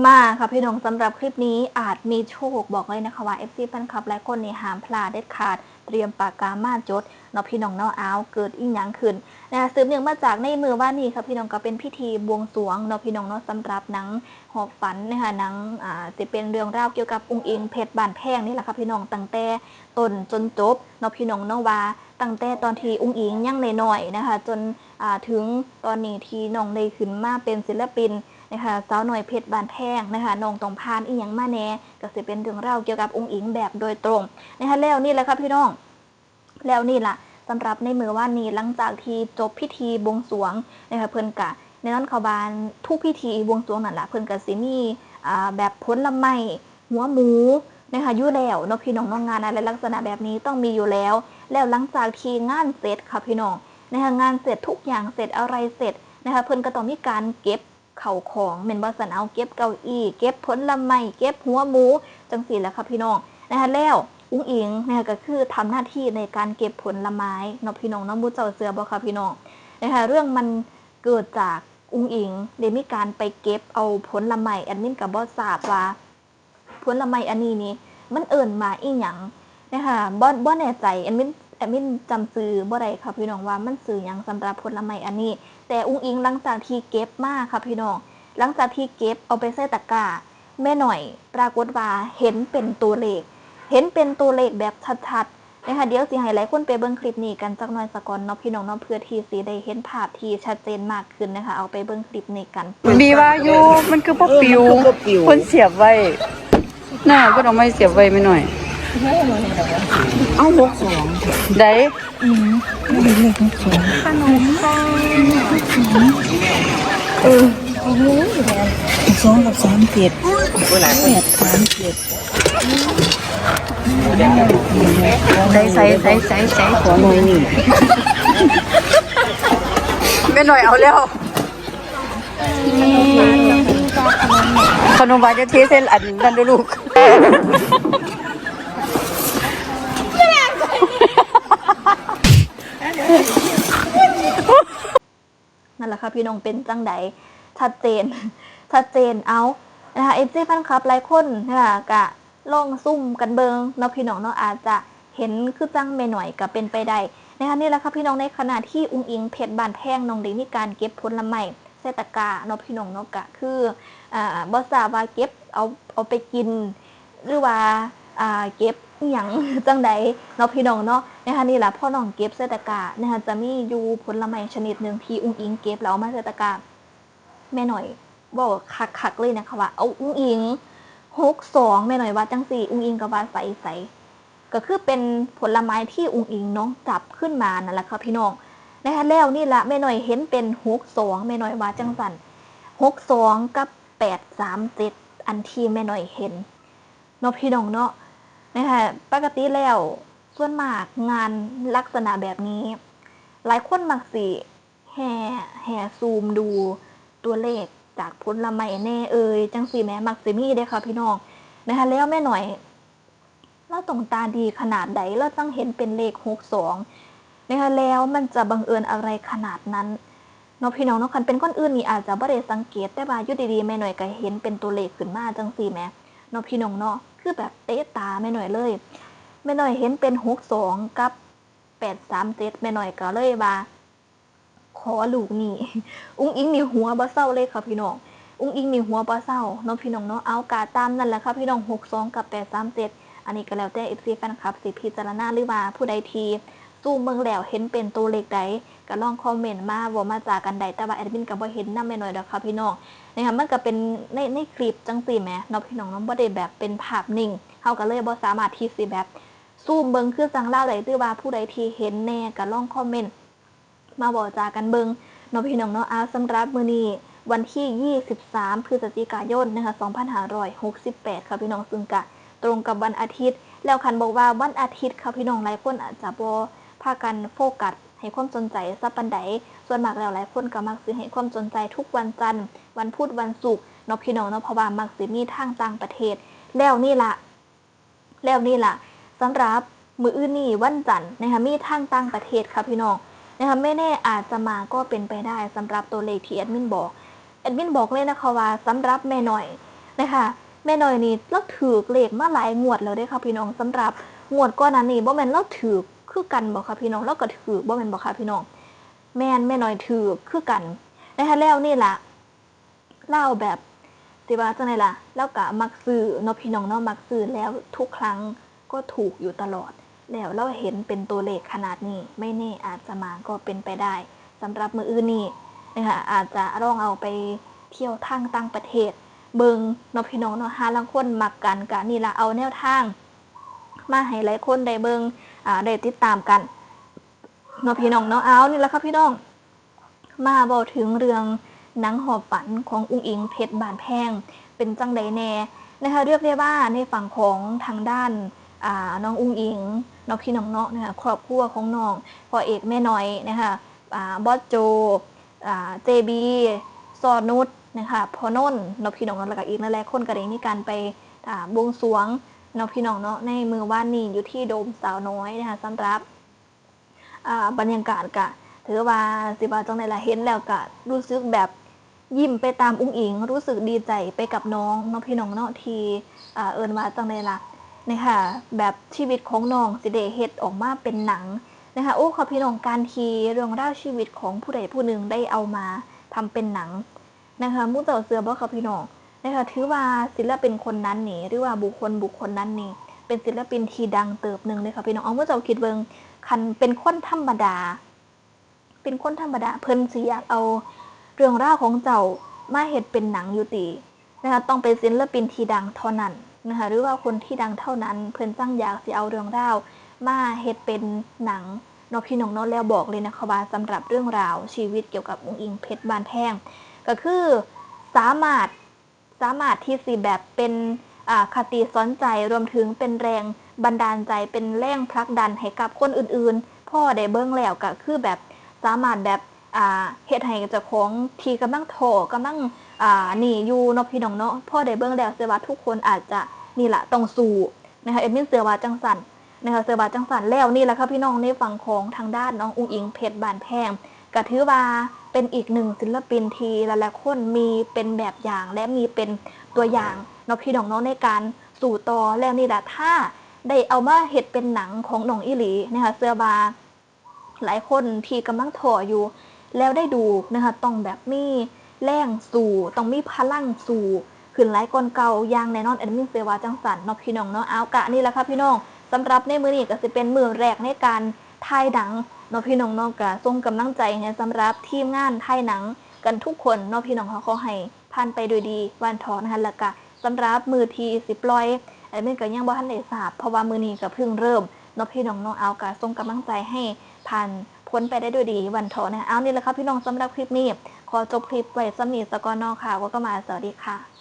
มาค่ะพี่น้องสำหรับคลิปนี้อาจมีโชคบอกเลยนะคะว่า FC แฟนคลับหลายคนนี่ห้ามพลาดเด็ดขาดเตรียมปากกามาจดเนาะพี่น้องเนาะอ้าวเกิดอีหยังขึ้นนะคะสืบเนื่องมาจากในมือว่านี่ค่ะพี่น้องก็เป็นพิธีบวงสรวงเนาะพี่น้องเนาะสำหรับหนังหอบฝันนะคะหนังจะเป็นเรื่องราวเกี่ยวกับองค์อิงเพชรบ้านแพงนี่แหละค่ะพี่น้องตั้งแต่ต้นจนจบเนาะพี่น้องเนาะว่าตั้งแต่ตอนที่องค์อิงยังน้อยๆนะคะจนถึงตอนนี้ที่น้องได้ขึ้นมาเป็นศิลปินนะคะสาวหน่อยเพชรบานแพงนะคะน้องต้องพานอีหยังมาแน่ก็สิเป็นเรื่องราวเกี่ยวกับองค์อิงแบบโดยตรงนะคะแล้วนี่แหละครับพี่น้องแล้วนี่ล่ะสำหรับในมือว่านนี้หลังจากที่จบพิธีบวงสรวงนะคะเพิ่นกะในนั้นเขาบานทุกพิธีบวงสรวงนั่นแหละเพิ่นกะสิมีแบบผลไม้หัวหมูนะคะอยู่แล้วเนาะพี่น้องน้องงานอะไรลักษณะแบบนี้ต้องมีอยู่แล้วแล้วหลังจากที่งานเสร็จค่ะพี่น้องนะคะงานเสร็จทุกอย่างเสร็จอะไรเสร็จนะคะเพิ่นก็ต้องมีการเก็บเข่าของเม่นบ่สันเอาเก็บเก้าอี้เก็บผลไม้เก็บหัวหมูจังสี่แหละค่ะพี่น้องนะคะแล้วอุ้งอิงนะคะก็คือทำหน้าที่ในการเก็บผลไม้เนาะพี่น้องน้องมูเจ้าเสือบ่ค่ะพี่น้องนะคะเรื่องมันเกิดจากอุ้งอิงได้มีการไปเก็บเอาผลไม้แอดมินกับบ่ทราบว่าผลไม้อันนี้นี่มันเอิ่นมาอีหยังนะคะบ่แน่ใจแอดมินจำซื้อบ่ได้ค่ะพี่น้องว่ามันซื้อหยังสำหรับผลไม้อันนี้แต่อุ้งอิงหลังจากที่เก็บมาค่ะพี่น้องหลังจากที่เก็บเอาไปใส่ตะกร้าแม่หน่อยปรากฏว่าเห็นเป็นตัวเลขแบบชัดๆนะคะเดี๋ยวสิให้หลายคนไปเบิ่งคลิปนี้กันจักหน่อยสักก่อนเนาะพี่น้องเนาะเพื่อที่สิได้เห็นภาพที่ชัดเจนมากขึ้นนะคะเอาไปเบิ่งคลิปนี้กันมีว่าอยู่มันคือบ่ปิวคนเสียบไว้น่าเพิ่นเอาไม้เสียบไว้ไม่หน่อยเอา62ได้ไม่ได้เลข62ขนมปังโอ้โห2กับ37 8 37ใส่ขอหน่อยนี่ไม่หน่อยเอาแล้วขนมหวานจะเทใส่อันนั้นด้วยลูกนั่นแหละค่ะพี่น้องเป็นจังใดชัดเจนเอานะคะFCแฟนคลับหลายคนนะคะกะลองซุ่มกันเบิงเนาะพี่น้องเนาะอาจจะเห็นคือจังแม่หน่อยก็เป็นไปได้นะคะนี่แหละค่ะพี่น้องในขณะที่อุ้งอิงเพชรบานแพงน้องได้มีการเก็บผลไม้ใส่ตะกร้าเนาะพี่น้องเนาะก็คือบ่ทราบว่าเก็บเอาไปกินหรือว่าเก็บหยังจังใดเนาะพี่น้องเนาะนะคะนี่แหละพ่อน้องเก็บใส่ตะกร้านะคะจะมีอยู่ผลไม้ชนิดหนึ่งที่อุ้งอิงเก็บแล้วมาใส่ตะกร้าแม่หน่อยบอกคักๆเลยนะคะว่าเอาอุ้งอิง62แม่หน่อยว่าจังสี่อุ้งอิงก็ว่าใสก็คือเป็นผลไม้ที่อุ้งอิงน้องจับขึ้นมานั่นแหละค่ะพี่น้องนะคะแล้วนี่ละแม่หน่อยเห็นเป็น62แม่หน่อยว่าจังสั่น62กับ837อันที่แม่หน่อยเห็นเนาะพี่น้องเนาะนะคะปกติแล้วส่วนมากงานลักษณะแบบนี้หลายคนมักสิแห่ซูมดูตัวเลขจากผลไม้แน่จังสี่แม่มักสิมีเด้ค่ะพี่น้องนะคะแล้วแม่หน่อยเราต้องตาดีขนาดใดเราต้องเห็นเป็นเลข62นะคะแล้วมันจะบังเอิญอะไรขนาดนั้นเนาะพี่น้องเนาะคันเป็นคนอื่นนี่อาจจะบ่ได้สังเกตแต่ว่าอยู่ดีๆแม่หน่อยก็เห็นเป็นตัวเลขขึ้นมาจังสี่แม่เนาะพี่น้องเนาะคือแบบเตะตาแม่หน่อยเลยแม่หน่อยเห็นเป็น62กับ837แม่หน่อยก็เลยว่าขอลูกนี่อุ้งอิงนี่หัวบ่เศร้าเลยค่ะพี่น้องอุ้งอิงนี่หัวบ่เศร้าเนาะพี่น้องเนาะเอากาตามนั่นแหละค่ะพี่น้อง62กับ837อันนี้ก็แล้วแต่ FC แฟนคลับสิพิจารณาหรือว่าผู้ใดทีสู้เมืองแล้วเห็นเป็นตัวเลขใดก็ลองคอมเมนต์มาว่ามาจากกันใดแต่ว่าแอดมินก็บ่เห็นนำแม่หน่อยดอกค่ะพี่น้องนะคะมันก็เป็นในคลิปจังซี่แหมเนาะพี่น้องเนาะบ่ได้แบบเป็นภาพนิ่งเฮาก็เลยบ่สามารถที่สิแบบซูมเบิ่งคือจังเล่าได้หรือว่าผู้ใดที่เห็นแน่ก็ลองคอมเมนต์มาบอกจากันเบิ่งเนาะพี่น้องเนาะสำหรับมื้อนี้วันที่23พฤศจิกายนนะคะ2568ค่ะพี่น้องซึ่งก็ตรงกับวันอาทิตย์แล้วคันบอกว่าวันอาทิตย์ค่ะพี่น้องหลายคนอาจจะบ่พากันโฟกัสให้ความสนใจซะปานใดส่วนมากแล้วหลายคนก็มักสิให้ความสนใจทุกวันจันทร์วันพุธวันศุกร์เนาะพี่น้องเนาะเพราะว่ามักสิมีทางต่างประเทศแล้วนี่ล่ะสำหรับมื้ออื่นนี้วันจันทร์นะคะมีทางต่างประเทศค่ะพี่น้องนะคะไม่แน่อาจจะมาก็เป็นไปได้สำหรับตัวเลขที่แอดมินบอกเลยนะคะว่าสำหรับแม่หน่อย นะคะแม่น้อยนี่เราถือเลขมาหลายงวดแล้วเด้ค่ะพี่น้องสำหรับงวดก่อนนั้นนี่บ่แม่นเราถือคือกันบ่ค่ะพี่น้องเราก็ถือบ่แม่นบ่ค่ะพี่น้องแม่น้อยถือคือกันนะคะแล้วนี่ล่ะเล่าแบบสิว่าจังได๋ล่ะแล้วก็มักซื้อเนาะพี่น้องเนาะมักซื้อแล้วทุกครั้งก็ถูกอยู่ตลอดแล้วเราเห็นเป็นตัวเลขขนาดนี้ไม่แน่อาจจะมาก็เป็นไปได้สำหรับมื้ออื่นนี้นะคะอาจจะลองเอาไปเที่ยวทางต่างประเทศเบิงเนาะพี่น้องเนาะหาลางคนมักกันกะนี่ละเอาแนวทางมาให้หลายคนได้เบิงได้ติดตามกันเนาะพี่น้องเนาะเอานี่ละครับพี่น้องมาบอกถึงเรื่องหนังหอบฝันของอุ้งอิงเพชรบานแพงเป็นจังใดแน่นะคะเรียกได้ว่าในฝั่งของทางด้านน้องอุ้งอิงน้องพี่น้องเนาะนะคะครอบครัวของน้องพ่อเอกแม่น้อยนะคะบอสโจเจบีซอนุชนะคะพอนนเนาะพี่น้องเนาะแล้วก็อีกหลายๆคนก็ได้มีการไปบวงสรวงเนาะพี่น้องเนาะในมือว่านนี้อยู่ที่โดมสาวน้อยนะคะสำหรับบรรยากาศกะถือว่าสิบาจังในละเห็นแล้วก็รู้สึกแบบยิ้มไปตามอุ้งอิงรู้สึกดีใจไปกับน้องเนาะพี่น้องเนาะที่เอิญว่าจังในละนะคะแบบชีวิตของน้องสิเดเฮ็ดออกมาเป็นหนังนะคะโอ้ค่ะพี่น้องการทีเรื่องราวชีวิตของผู้ใดผู้หนึ่งได้เอามาทำเป็นหนังนะคะมุ่งเจ้าเสือบ่ค่ะพี่น้องนะคะถือว่าศิลปินคนนั้นนี่หรือว่าบุคคลนั้นนี่เป็นศิลปินที่ดังเติบหนึ่งเลยค่ะพี่น้องเอาเมื่อเจ้าคิดเบิ่งคันเป็นคนธรรมดาเพิ่นสิอยากเอาเรื่องราวของเจ้ามาเฮ็ดเป็นหนังอยู่ตินะคะต้องเป็นศิลปินที่ดังเท่านั้นนะคะหรือว่าคนที่ดังเท่านั้นเพิ่นจังอยากสิเอาเรื่องราวมาเฮ็ดเป็นหนังเนาะพี่น้องเนาะแล้วบอกเลยนะคะว่าสำหรับเรื่องราวชีวิตเกี่ยวกับอุ้งอิงเพชรบานแพงก็คือสามารถที่สิแบบเป็นคติสอนใจรวมถึงเป็นแรงบันดาลใจเป็นแรงผลักดันให้กับคนอื่นๆพ่อได้เบิ่งแล้วก็คือแบบสามารถแบบเฮ็ดให้เจ้าของที่กำลังท้อกำลังนี่อยู่เนาะพี่น้องเนาะพ่อได้เบิ่งแล้วเชื่อว่าทุกคนอาจจะนี่ล่ะต้องสู้นะคะเอ็มมินเชื่อว่าจังซั่นนะคะเชื่อว่าจังซั่นแล้วนี่แหละค่ะพี่น้องในฝั่งของทางด้านน้องอุ้งอิงเพชรบานแพงก็ถือว่าเป็นอีกหนึ่งศิลปินที่หลายๆคนมีเป็นแบบอย่างและมีเป็นตัวอย่างเนาะพี่น้องเนาะในการสู่ต่อแล้วนี่แหละถ้าได้เอามาเฮ็ดเป็นหนังของน้องอีหลีนะคะเชื่อว่าหลายคนที่กำลังท้ออยู่แล้วได้ดูนะคะต้องแบบมีแรงสู่ต้องมีพลังสู่ขึ้นหลายก่อนเก่าอย่างแน่นอนแอดมินเชื่อว่าจังซั่นเนาะพี่น้องเนาะเอากะนี่แหละค่ะพี่น้องสำหรับในมื้อนี้ก็สิเป็นมื้อแรกในการถ่ายหนังเนาะพี่น้องเนาะก็ส่งกำลังใจให้สำหรับทีมงานถ่ายหนังกันทุกคนเนาะพี่น้องขอให้ผ่านไปโดยดีวันทอนะคะแล้วก็สำหรับมื้อที่สิปล่อยแอดมินก็ยังบ่ทันได้ทราบเพราะว่ามื้อนี้ก็เพิ่งเริ่มเนาะพี่น้องเนาะเอาก็ส่งกำลังใจให้ผ่านพ้นไปได้ด้วยดีวันทอนะคะเอานี่แหละครับพี่น้องสำหรับคลิปนี้ขอจบคลิปไว้ซ้ำนี้ซะก่อนเนาะค่ะว่าก็มาสวัสดีค่ะ